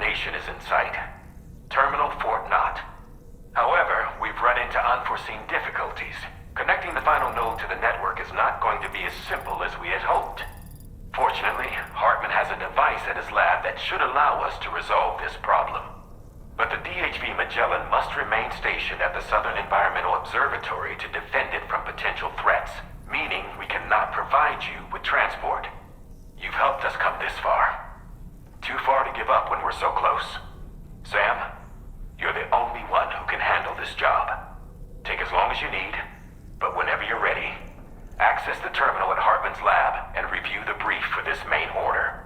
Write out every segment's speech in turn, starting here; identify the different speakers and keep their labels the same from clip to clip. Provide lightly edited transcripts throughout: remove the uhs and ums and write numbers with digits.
Speaker 1: destination is in sight. Terminal Fort Knott. However, we've run into unforeseen difficulties. Connecting the final node to the network is not going to be as simple as we had hoped. Fortunately, Hartman has a device at his lab that should allow us to resolve this problem. But the DHV Magellan must remain stationed at the Southern Environmental Observatory to defend it from potential threats, meaning we cannot provide you with transport. You've helped us come this far. Too far to give up when we're so close. Sam, you're the only one who can handle this job. Take as long as you need, but whenever you're ready, access the terminal at Hartman's lab and review the brief for this main order.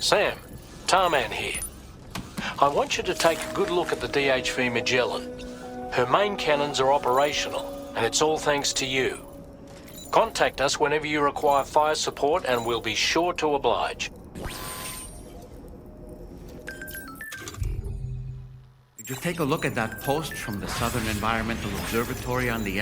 Speaker 2: Sam, Tarman here. I want you to take a good look at the DHV Magellan. Her main cannons are operational, and it's all thanks to you. Contact us whenever you require fire support, and we'll be sure to oblige.
Speaker 3: Did you take a look at that post from the Southern Environmental Observatory on the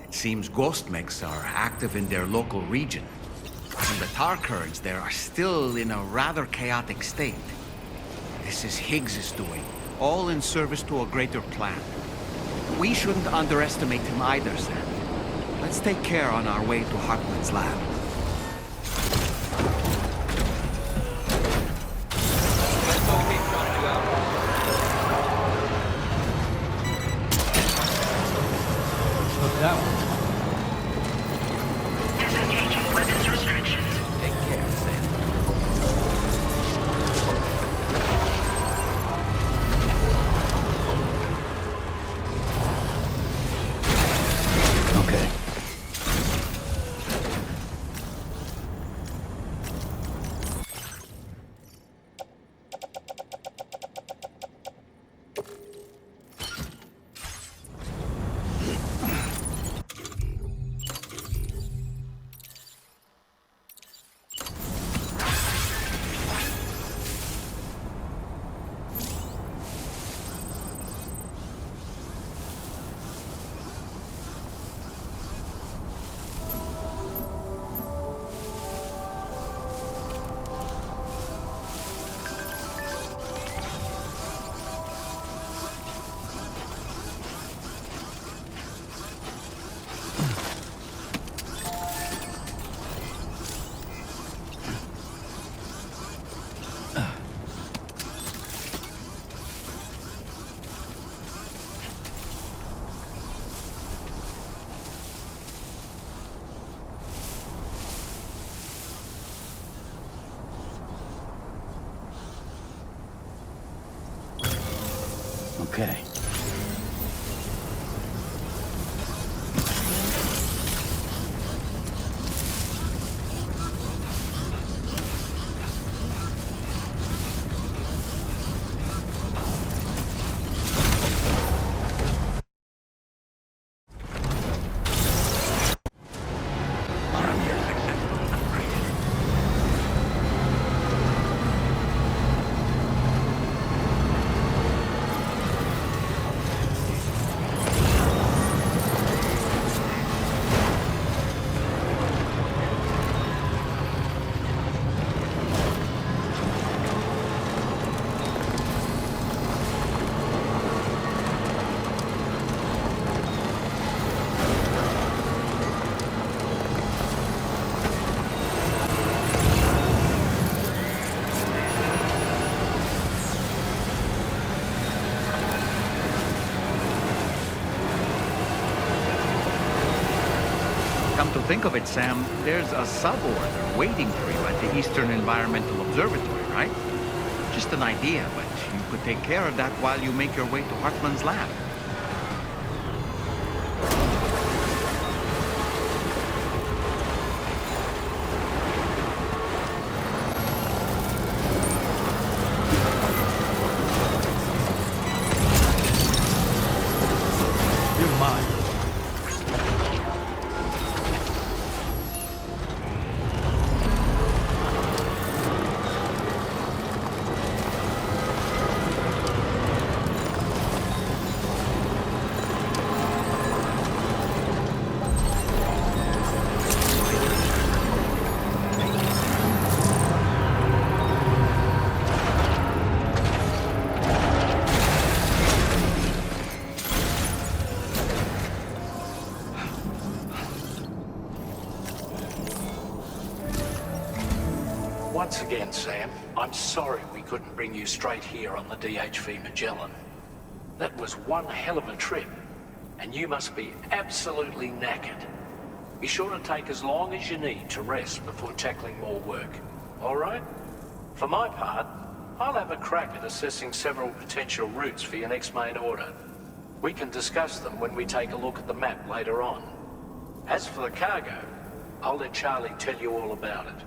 Speaker 3: It seems ghost mechs are active in their local region, and the tar currents there are still in a rather chaotic state. This is Higgs's doing, all in service to a greater plan. We shouldn't underestimate him either, Sam. Let's take care on our way to Hartman's lab.
Speaker 4: That one.
Speaker 1: Disengaging weapons restrictions.
Speaker 3: Take care, Sam.
Speaker 4: Okay. Okay.
Speaker 3: Come to think of it, Sam, there's a sub-order waiting for you at the Eastern Environmental Observatory, right? Just an idea, but you could take care of that while you make your way to Hartman's lab.
Speaker 2: Once again, Sam, I'm sorry we couldn't bring you straight here on the DHV Magellan. That was one hell of a trip, and you must be absolutely knackered. Be sure to take as long as you need to rest before tackling more work, all right? For my part, I'll have a crack at assessing several potential routes for your next main order. We can discuss them when we take a look at the map later on. As for the cargo, I'll let Charlie tell you all about it.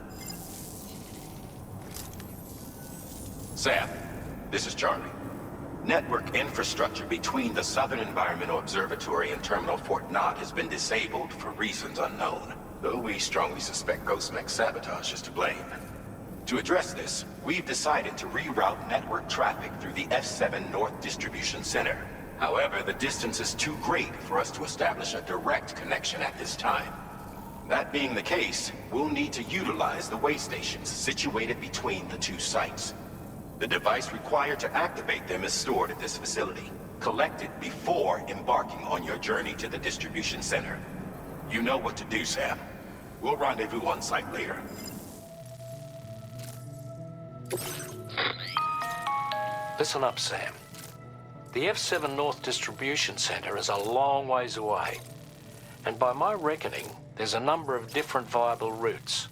Speaker 1: Sam, this is Charlie. Network infrastructure between the Southern Environmental Observatory and Terminal Fort Knott has been disabled for reasons unknown, though we strongly suspect Ghostmech's sabotage is to blame. To address this, we've decided to reroute network traffic through the F7 North Distribution Center. However, the distance is too great for us to establish a direct connection at this time. That being the case, we'll need to utilize the way stations situated between the two sites. The device required to activate them is stored at this facility. Collect it before embarking on your journey to the distribution center. You know what to do, Sam. We'll rendezvous on site later.
Speaker 2: Listen up, Sam. The F7 North Distribution Center is a long ways away, and by my reckoning, there's a number of different viable routes.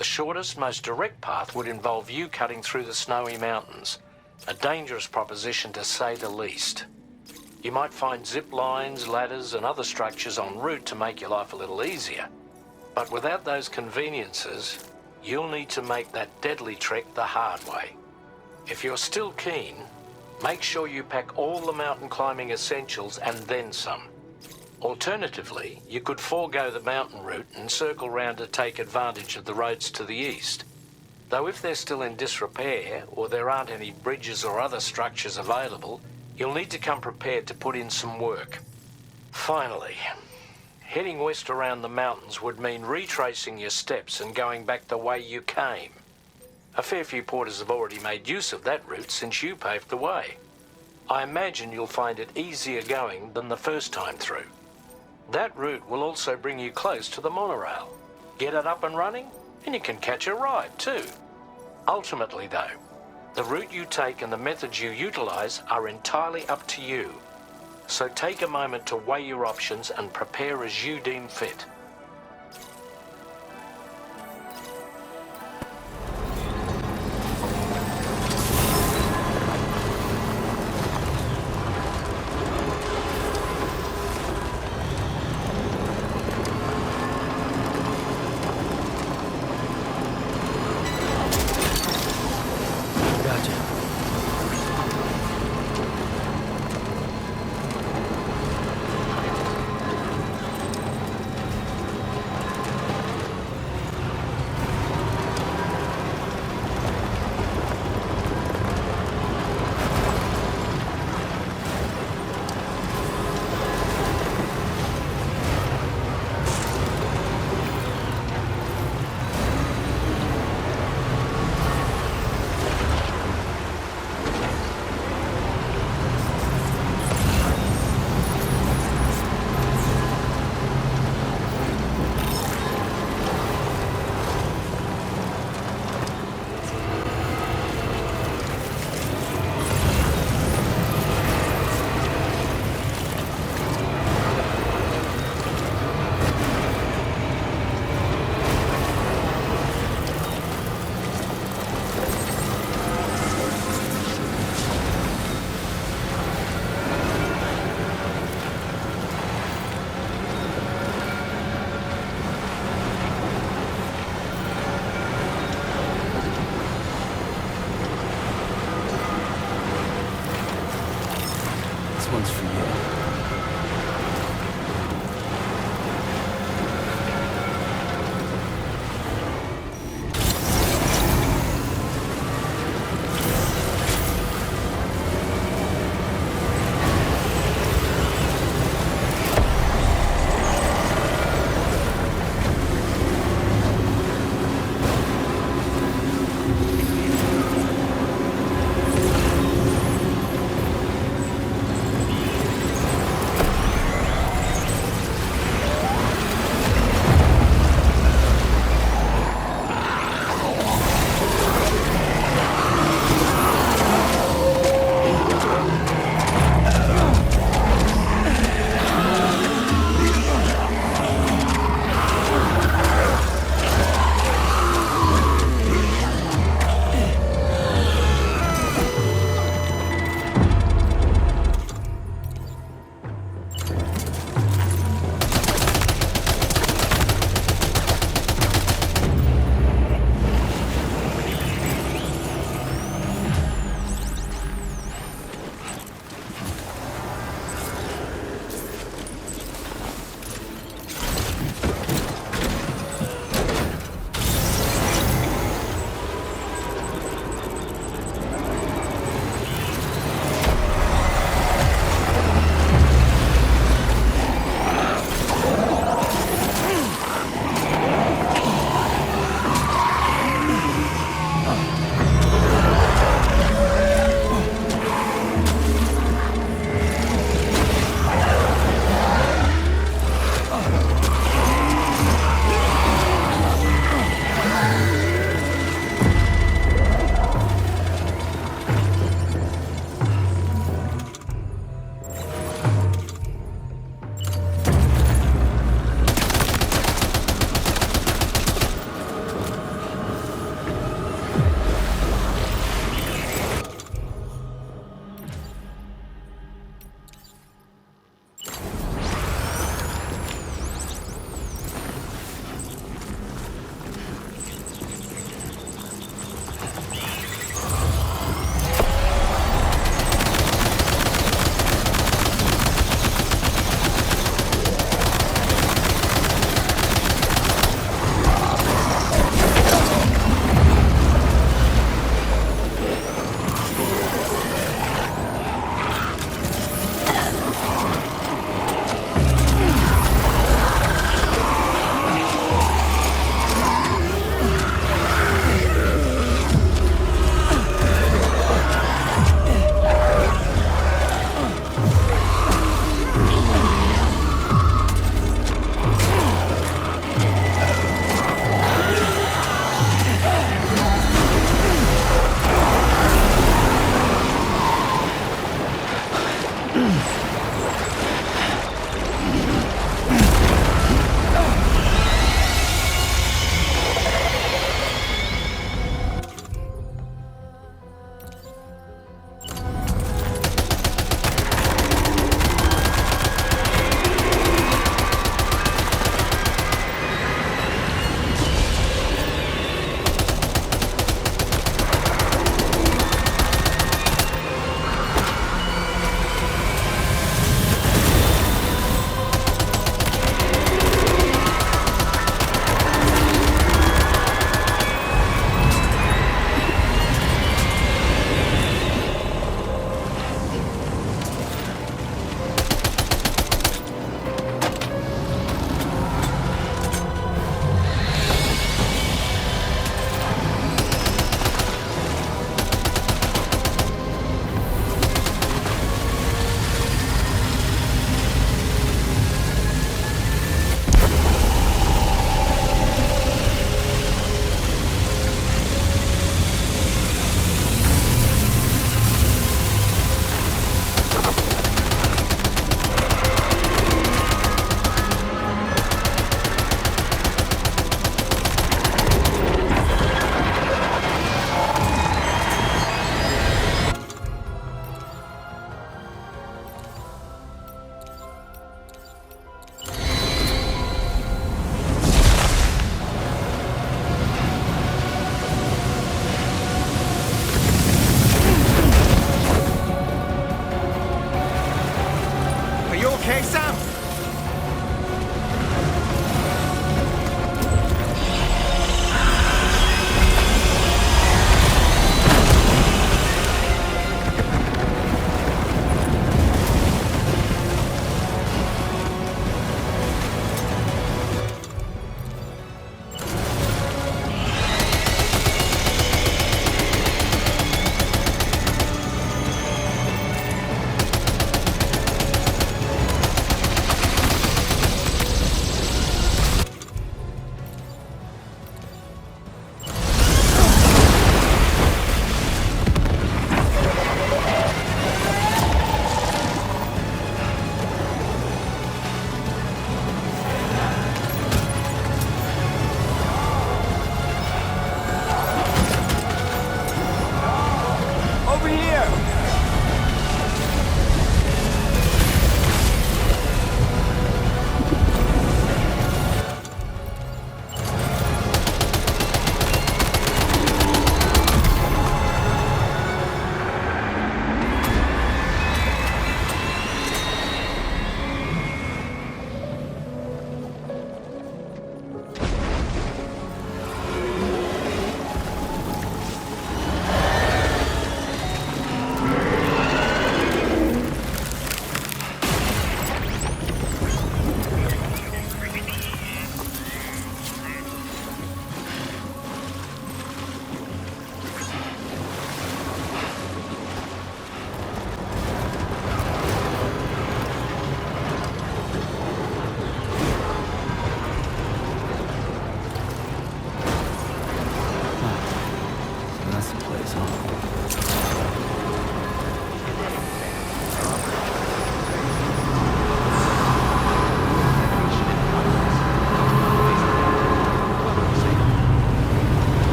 Speaker 2: The shortest, most direct path would involve you cutting through the snowy mountains, a dangerous proposition to say the least. You might find zip lines, ladders, and other structures en route to make your life a little easier. But without those conveniences, you'll need to make that deadly trek the hard way. If you're still keen, make sure you pack all the mountain climbing essentials and then some. Alternatively, you could forego the mountain route and circle round to take advantage of the roads to the east. Though if they're still in disrepair, or there aren't any bridges or other structures available, you'll need to come prepared to put in some work. Finally, heading west around the mountains would mean retracing your steps and going back the way you came. A fair few porters have already made use of that route since you paved the way. I imagine you'll find it easier going than the first time through. That route will also bring you close to the monorail. Get it up and running, and you can catch a ride too. Ultimately though, the route you take and the methods you utilize are entirely up to you. So take a moment to weigh your options and prepare as you deem fit.
Speaker 4: One's for you.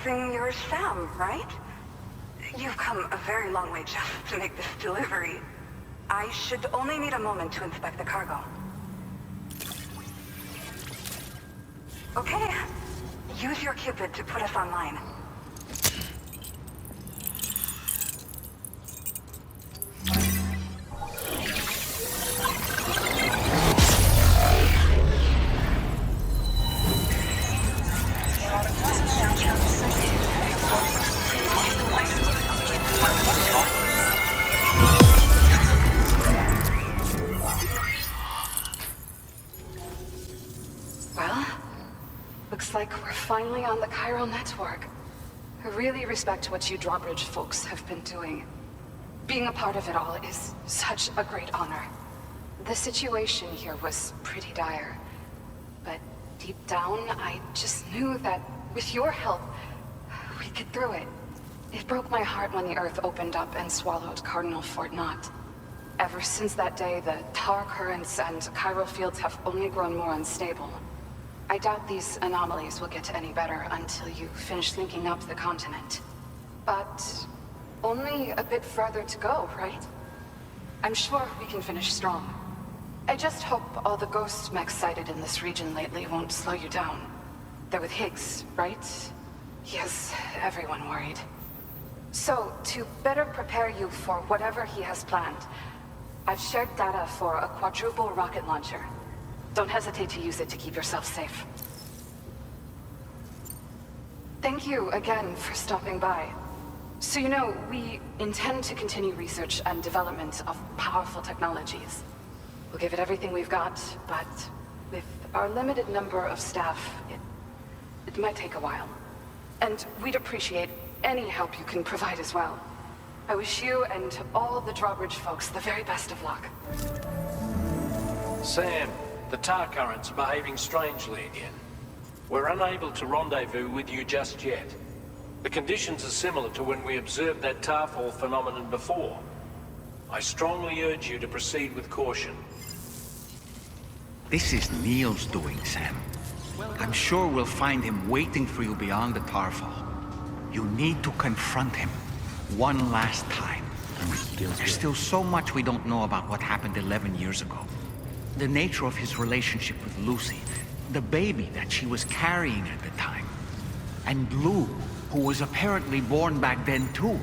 Speaker 5: guessing you're Sam, right? You've come a very long way just to make this delivery. I should only need a moment to inspect the cargo. Okay. Use your Cupid to put us online. Well, looks like we're finally on the chiral network. I really respect what you drawbridge folks have been doing. Being a part of it all is such a great honor. The situation here was pretty dire, but deep down, I just knew that with your help, we'd get through it. It broke my heart when the Earth opened up and swallowed Cardinal Fort Knott. Ever since that day, the tar currents and chiral fields have only grown more unstable. I doubt these anomalies will get any better until you finish linking up the continent. But only a bit further to go, right? I'm sure we can finish strong. I just hope all the ghost mechs sighted in this region lately won't slow you down. They're with Higgs, right? He has everyone worried. So, to better prepare you for whatever he has planned, I've shared data for a quadruple rocket launcher. Don't hesitate to use it to keep yourself safe. Thank you again for stopping by. So you know, we intend to continue research and development of powerful technologies. We'll give it everything we've got, but with our limited number of staff, it might take a while. And we'd appreciate any help you can provide as well. I wish you and all the drawbridge folks the very best of luck.
Speaker 2: Sam, the tar currents are behaving strangely again. We're unable to rendezvous with you just yet. The conditions are similar to when we observed that tarfall phenomenon before. I strongly urge you to proceed with caution.
Speaker 3: This is Neil's doing, Sam. I'm sure we'll find him waiting for you beyond the tarfall. You need to confront him one last time. There's still so much we don't know about what happened 11 years ago. The nature of his relationship with Lucy, the baby that she was carrying at the time, and Lou, who was apparently born back then too.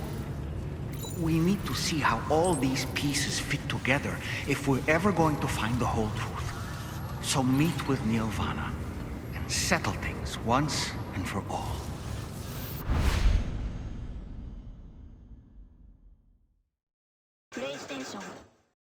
Speaker 3: We need to see how all these pieces fit together if we're ever going to find the whole truth. So meet with Neil Vana and settle things once and for all.